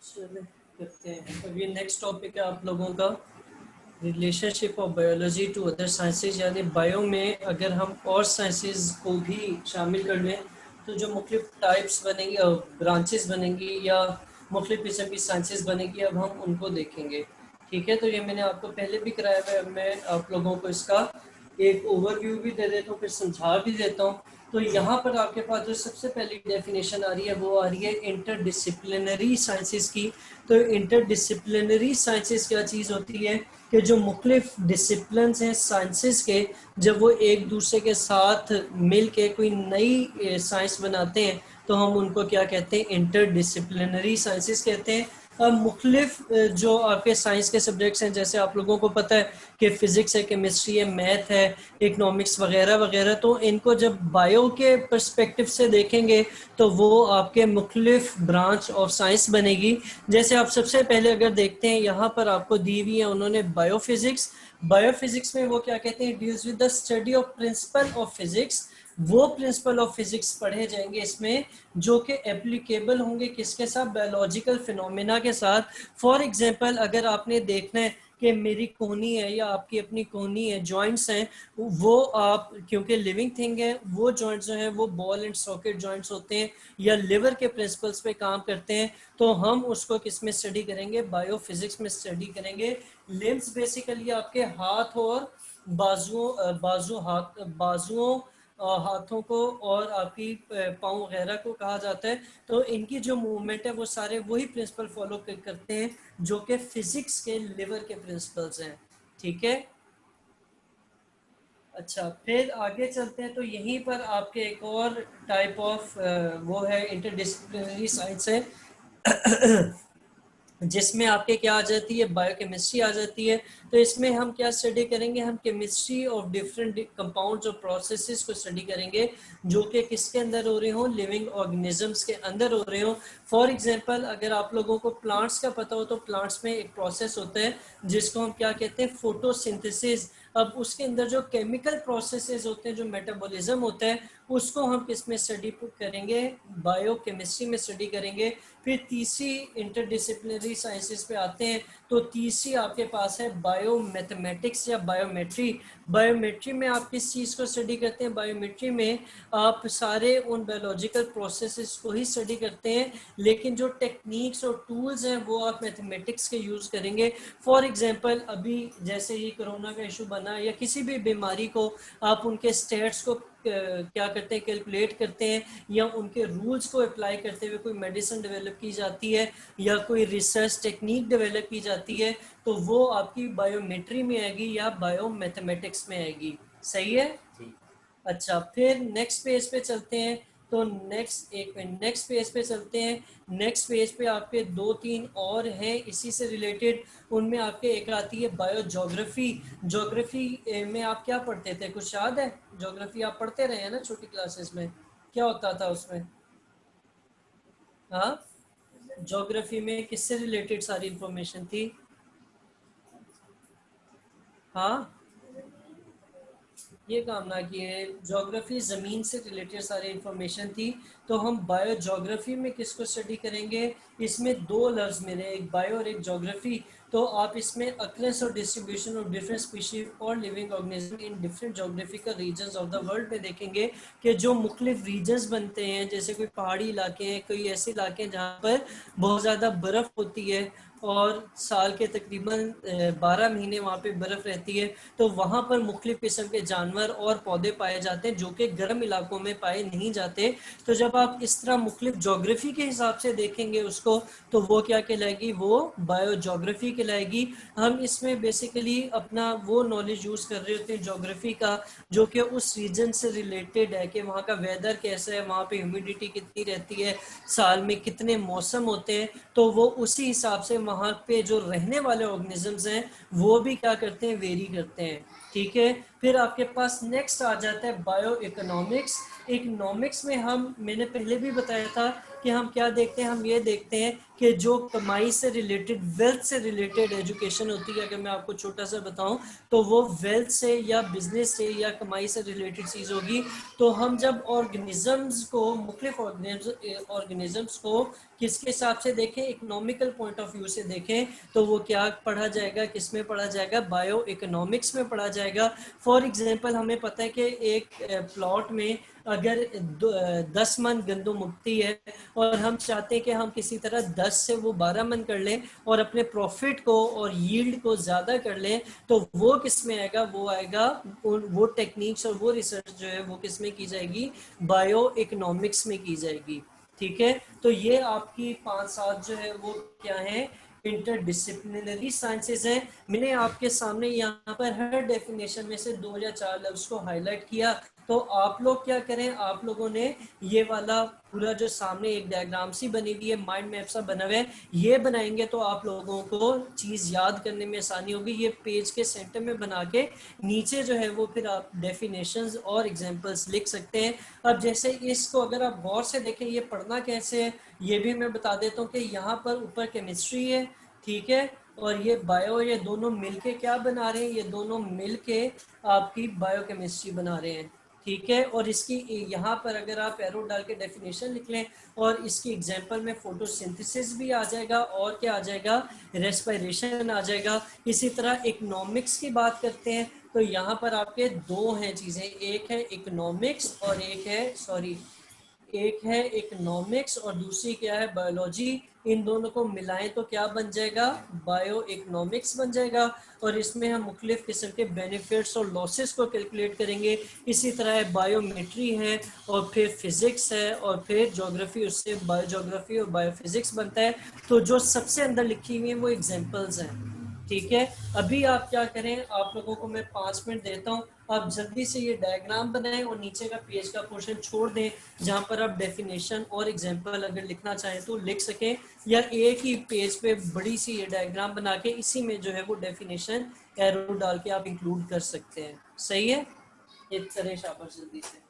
चलिए करते हैं। अब ये नेक्स्ट टॉपिक है आप लोगों का relationship of biology to other sciences, यानी बायो में अगर हम और साइंसेज को भी शामिल कर लें तो जो मुख्तलिफ टाइप्स बनेंगी और ब्रांचेस बनेंगी या मुख्तलिफ किस्म की साइंसेज बनेगी, अब हम उनको देखेंगे। ठीक है, तो ये मैंने आपको पहले भी कराया हुआ है। मैं आप लोगों को इसका एक ओवरव्यू भी दे देता हूँ, फिर समझा भी देता हूँ। तो यहाँ पर आपके पास जो सबसे पहली डेफिनेशन आ रही है वो आ रही है इंटरडिसिप्लिनरी साइंसेज की। तो इंटरडिसिप्लिनरी साइंसेज क्या चीज़ होती है कि जो मुख्तलिफ डिसिप्लिन हैं साइंसेज के, जब वो एक दूसरे के साथ मिल के कोई नई साइंस बनाते हैं तो हम उनको क्या कहते हैं, इंटरडिसिप्लिनरी साइंसेज कहते हैं। अब मुख्तलिफ जो आपके साइंस के सब्जेक्ट्स हैं, जैसे आप लोगों को पता है कि फिजिक्स है, केमिस्ट्री है, मैथ है, इकोनॉमिक्स वगैरह वगैरह, तो इनको जब बायो के पर्सपेक्टिव से देखेंगे तो वो आपके मुख्तलिफ ब्रांच ऑफ साइंस बनेगी। जैसे आप सबसे पहले अगर देखते हैं यहाँ पर आपको दी हुई है उन्होंने बायोफिजिक्स। बायोफिजिक्स में वो क्या कहते हैं, deals with the study of principle of physics. वो प्रिंसिपल ऑफ फिजिक्स पढ़े जाएंगे इसमें जो कि एप्लीकेबल होंगे किसके साथ, बायोलॉजिकल फिनोमेना के साथ। फॉर एग्जांपल अगर आपने देखना है कि मेरी कोहनी है या आपकी अपनी कोहनी है, जॉइंट्स हैं, वो आप क्योंकि लिविंग थिंग है, वो जॉइंट्स जो हैं वो बॉल एंड सॉकेट जॉइंट्स होते हैं या लिवर के प्रिंसिपल्स पे काम करते हैं, तो हम उसको किस में स्टडी करेंगे, बायोफिजिक्स में स्टडी करेंगे। लिम्स बेसिकली आपके हाथ और बाजुओं हाथों को और आपकी पाँव वगैरह को कहा जाता है। तो इनकी जो मूवमेंट है वो सारे वही प्रिंसिपल फॉलो करते हैं जो कि फिजिक्स के लिवर के प्रिंसिपल्स हैं। ठीक है, अच्छा फिर आगे चलते हैं। तो यहीं पर आपके एक और टाइप ऑफ वो है इंटरडिसिप्लिनरी साइंस है जिसमें आपके क्या आ जाती है, बायोकेमिस्ट्री आ जाती है। तो इसमें हम क्या स्टडी करेंगे, हम केमिस्ट्री ऑफ डिफरेंट कंपाउंड्स और प्रोसेसेस को स्टडी करेंगे जो कि किसके अंदर हो रहे हो, लिविंग ऑर्गेनिजम्स के अंदर हो रहे हो। फॉर एग्जांपल अगर आप लोगों को प्लांट्स का पता हो तो प्लांट्स में एक प्रोसेस होता है जिसको हम क्या कहते हैं, फोटोसिंथेसिस। अब उसके अंदर जो केमिकल प्रोसेसेस होते हैं, जो मेटाबॉलिज्म होता है, उसको हम किस में स्टडी करेंगे, बायोकेमिस्ट्री में स्टडी करेंगे। फिर तीसरी इंटरडिसिप्लिनरी साइंसेस पे आते हैं। तो तीसरी आपके पास है बायोमैथमेटिक्स या बायोमेट्री। बायोमेट्री में आप किस चीज़ को स्टडी करते हैं, बायोमेट्री में आप सारे उन बायोलॉजिकल प्रोसेसेस को ही स्टडी करते हैं, लेकिन जो टेक्निक्स और टूल्स हैं वो आप मैथमेटिक्स के यूज़ करेंगे। फॉर एग्जांपल अभी जैसे ये कोरोना का इशू बना या किसी भी बीमारी को आप उनके स्टेट्स को क्या करते हैं, कैलकुलेट करते हैं, या उनके रूल्स को अप्लाई करते हुए कोई मेडिसिन डेवलप की जाती है या कोई रिसर्च टेक्निक डेवलप की जाती है, तो वो आपकी बायोमेट्री में आएगी या बायोमैथमेटिक्स में आएगी। सही है, अच्छा फिर नेक्स्ट पेज पे चलते हैं। तो नेक्स्ट पेज पे चलते हैं। नेक्स्ट पेज पे आपके दो तीन और हैं इसी से रिलेटेड। उनमें आपके एक आती है बायोजोग्राफी। ज्योग्राफी में आप क्या पढ़ते थे, कुछ याद है? ज्योग्राफी आप पढ़ते रहे हैं ना छोटी क्लासेस में, क्या होता था उसमें? हाँ, ज्योग्राफी में किससे रिलेटेड सारी इंफॉर्मेशन थी? हाँ, ये काम ना किए, ज्योग्राफी ज़मीन से रिलेटेड सारी इंफॉर्मेशन थी। तो हम बायो ज्योग्राफी में किसको स्टडी करेंगे, इसमें दो लफ्ज़ मेरे, एक बायो और एक ज्योग्राफी। तो आप इसमें अक्रेंस और डिस्ट्रीब्यूशन ऑफ डिफरेंट स्पीशीज और living organism in different geographical regions of the world में देखेंगे कि जो मुख्तलिफ रीजन्स बनते हैं, जैसे कोई पहाड़ी इलाके हैं, कोई ऐसे इलाके हैं जहाँ पर बहुत ज़्यादा बर्फ़ होती है और साल के तकरीबन 12 महीने वहाँ पे बर्फ़ रहती है, तो वहाँ पर मुख्तलिफ किस्म के जानवर और पौधे पाए जाते हैं जो कि गर्म इलाकों में पाए नहीं जाते। तो जब आप इस तरह मुख्तलिफ जोग्राफी के हिसाब से देखेंगे उसको, तो वो क्या कहलाएगी, वो बायोजोग्राफी कहलाएगी। हम इसमें बेसिकली अपना वो नॉलेज यूज़ कर रहे होते हैं जोग्राफी का जो कि उस रीजन से रिलेटेड है कि वहाँ का वेदर कैसा है, वहाँ पे ह्यूमिडिटी कितनी रहती है, साल में कितने मौसम होते हैं, तो वो उसी हिसाब से वहाँ पे जो रहने वाले ऑर्गेनिजम्स हैं वो भी क्या करते हैं, वेरी करते हैं। ठीक है, फिर आपके पास नेक्स्ट आ जाता है बायो इकोनॉमिक्स। इकोनॉमिक्स में हम, मैंने पहले भी बताया था कि हम क्या देखते हैं, हम ये देखते हैं कि जो कमाई से रिलेटेड, वेल्थ से रिलेटेड एजुकेशन होती है, अगर मैं आपको छोटा सा बताऊं तो वो वेल्थ से या बिजनेस से या कमाई से रिलेटेड चीज़ होगी। तो हम जब ऑर्गेनिजम्स को, मुख्तलिफ ऑर्गेनिजम्स को किसके हिसाब से देखें, इकोनॉमिकल पॉइंट ऑफ व्यू से देखें, तो वो क्या पढ़ा जाएगा, किस में पढ़ा जाएगा, बायो इकोनॉमिक्स में पढ़ा जाएगा। फॉर एग्जांपल हमें पता है कि एक प्लॉट में अगर 10 मन गंदम उगती है और हम चाहते हैं कि हम किसी तरह 10 से वो 12 मन कर लें और अपने प्रॉफिट को और यील्ड को ज़्यादा कर लें, तो वो किस में आएगा, वो आएगा, वो टेक्निक्स और वो रिसर्च जो है वो किस में की जाएगी, बायो इकोनॉमिक्स में की जाएगी। ठीक है, तो ये आपकी 5-7 जो है वो क्या है, इंटरडिसिप्लिनरी साइंसेज हैं। मैंने आपके सामने यहाँ पर हर डेफिनेशन में से 2 या 4 लफ्ज को हाईलाइट किया। तो आप लोग क्या करें, आप लोगों ने ये वाला पूरा जो सामने एक डायग्राम सी बनी हुई है, माइंड मैप सा बना हुआ है, ये बनाएंगे तो आप लोगों को चीज़ याद करने में आसानी होगी। ये पेज के सेंटर में बना के नीचे जो है वो फिर आप डेफिनेशंस और एग्जांपल्स लिख सकते हैं। अब जैसे इसको अगर आप गौर से देखें, ये पढ़ना कैसे है ये भी मैं बता देता हूँ कि यहाँ पर ऊपर केमिस्ट्री है, ठीक है, और ये बायो, ये दोनों मिलके क्या बना रहे हैं, ये दोनों मिलके आपकी बायोकेमिस्ट्री बना रहे हैं। ठीक है, और इसकी यहाँ पर अगर आप एरो डाल के डेफिनेशन लिख लें और इसकी एग्जांपल में फोटोसिंथेसिस भी आ जाएगा और क्या आ जाएगा, रेस्पिरेशन आ जाएगा। इसी तरह इकोनॉमिक्स की बात करते हैं तो यहाँ पर आपके 2 हैं चीज़ें, एक है इकोनॉमिक्स और एक है इकोनॉमिक्स और दूसरी क्या है, बायोलॉजी। इन दोनों को मिलाएं तो क्या बन जाएगा, बायो इकोनॉमिक्स बन जाएगा। और इसमें हम मुख्तलिफ किस्म के बेनिफिट्स और लॉसेस को कैलकुलेट करेंगे। इसी तरह बायोमेट्री है और फिर फिजिक्स है और फिर ज्योग्राफी, उससे बायोज्योग्राफी और बायोफिजिक्स बनता है। तो जो सबसे अंदर लिखी हुई है वो एग्जाम्पल्स हैं। ठीक है, अभी आप क्या करें, आप लोगों को मैं 5 मिनट देता हूँ, आप जल्दी से ये डायग्राम बनाएं और नीचे का पेज का पोर्शन छोड़ दें जहां पर आप डेफिनेशन और एग्जांपल अगर लिखना चाहें तो लिख सकें, या एक ही पेज पे बड़ी सी ये डायग्राम बना के इसी में जो है वो डेफिनेशन एरो डाल के आप इंक्लूड कर सकते हैं। सही है, एक तरह शाबाश, जल्दी से।